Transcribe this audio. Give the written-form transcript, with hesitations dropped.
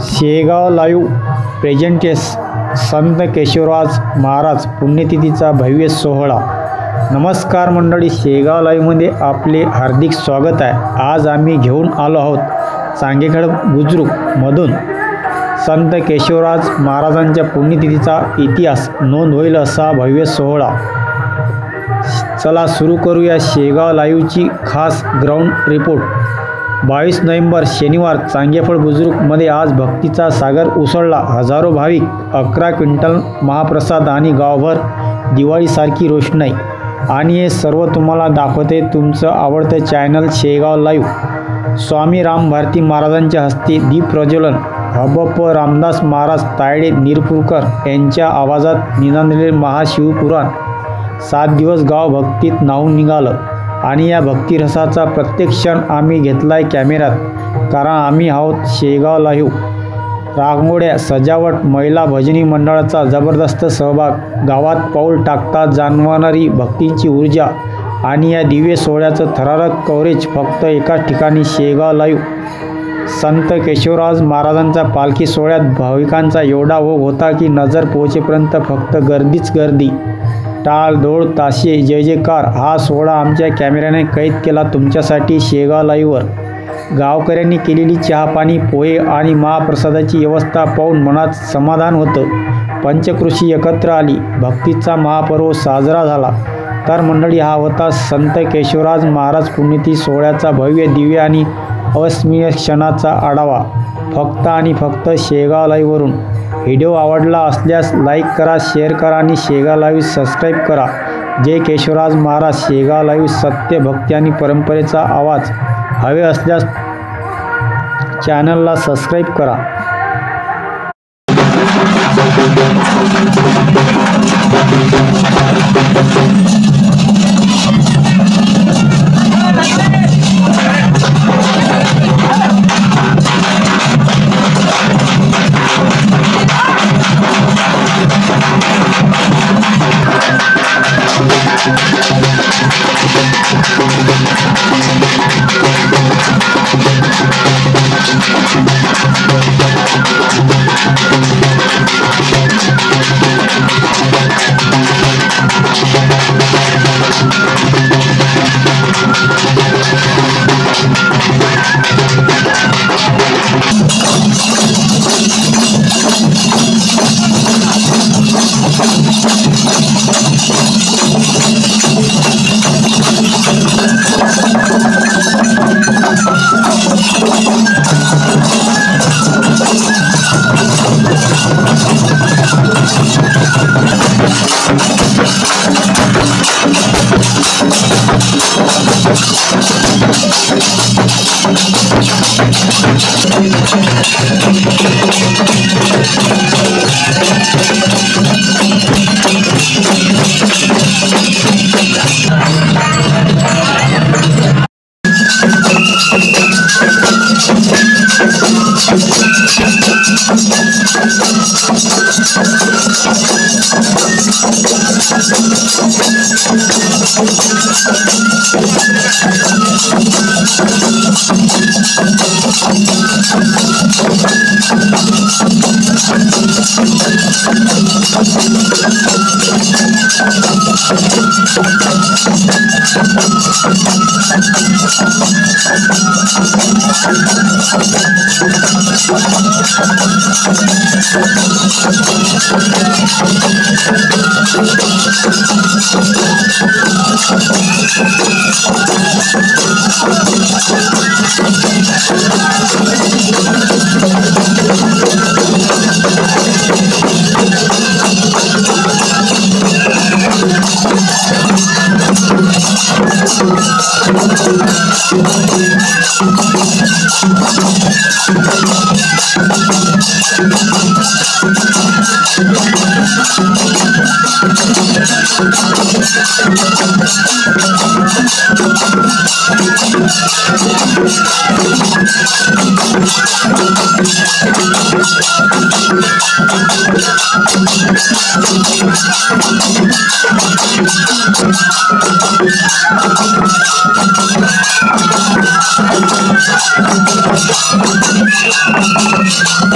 Shegaon live प्रेझेंटेस संत केशवराज महाराज पुण्यतिथीचा भव्य सोहळा। नमस्कार मंडळी, शेगाव लाईव्हमध्ये आपले हार्दिक स्वागत आहे। आज आम्ही घेऊन आलो आहोत चांगेखेड बुद्रुकमधून संत केशवराज महाराजांच्या पुण्यतिथीचा इतिहास नोंद होईल असा भव्य सोहळा। चला सुरू करूया शेगाव लाईव्हची खास ग्राउंड रिपोर्ट। 22 नोव्हेंबर शनिवार चांगेखेड बुद्रुकमध्ये आज भक्तीचा सागर उसळला। हजारो भाविक, 11 क्विंटल महाप्रसाद आणि गावभर दिवाळीसारखी रोषणाई। आणि हे सर्व तुम्हाला दाखवते तुमचं आवडतं चॅनल शेगाव लाईव्ह। स्वामी रामभारती महाराजांच्या हस्ते दीप प्रज्वलन, हबप रामदास महाराज तायडे निरपूरकर यांच्या आवाजात निनादलेले महाशिवपुराण। 7 दिवस गाव भक्तीत न्हाऊन निघालं आणि या भक्तिरसाचा प्रत्येक क्षण आम्ही घेतलाय कॅमेऱ्यात, कारण आम्ही आहोत शेगाव लाईव्ह। रांगोळ्या, सजावट, महिला भजनी मंडळाचा जबरदस्त सहभाग, गावात पाऊल टाकता जाणवणारी भक्तीची ऊर्जा आणि या दिव्य सोहळ्याचं थरारक कव्हरेज फक्त एकाच ठिकाणी, शेगाव लाईव्ह। संत केशवराज महाराजांचा पालखी सोहळ्यात भाविकांचा एवढा ओघ होता की नजर पोहोचेपर्यंत फक्त गर्दीच गर्दी। टाळ, ढोल, ताशे, जय जयकार हा सोहळा आमच्या कॅमेऱ्याने कैद केला तुमच्यासाठी शेगाव लाईव्हवर। गावकऱ्यांनी केलेली चहापाणी, पोहे आणि महाप्रसादाची व्यवस्था पाहून मनात समाधान होतं। पंचकृषी एकत्र आली, भक्तीचा महापर्व साजरा झाला। तर मंडळी, हा होता संत केशवराज महाराज पुण्यतिथी सोहळ्याचा भव्य, दिव्य आणि अविस्मरणीय क्षणाचा आढावा, फक्त आणि फक्त शेगाव लाईव्हवरून। व्हिडिओ आवडला असल्यास लाईक करा, शेअर करा आणि शेगाव लाईव्ह सबस्क्राईब करा। जय केशवराज महाराज। शेगाव लाईव्ह सत्य, भक्ती आणि परंपरेचा आवाज। हवे असल्यास चॅनलला सबस्क्राईब करा। Thank you.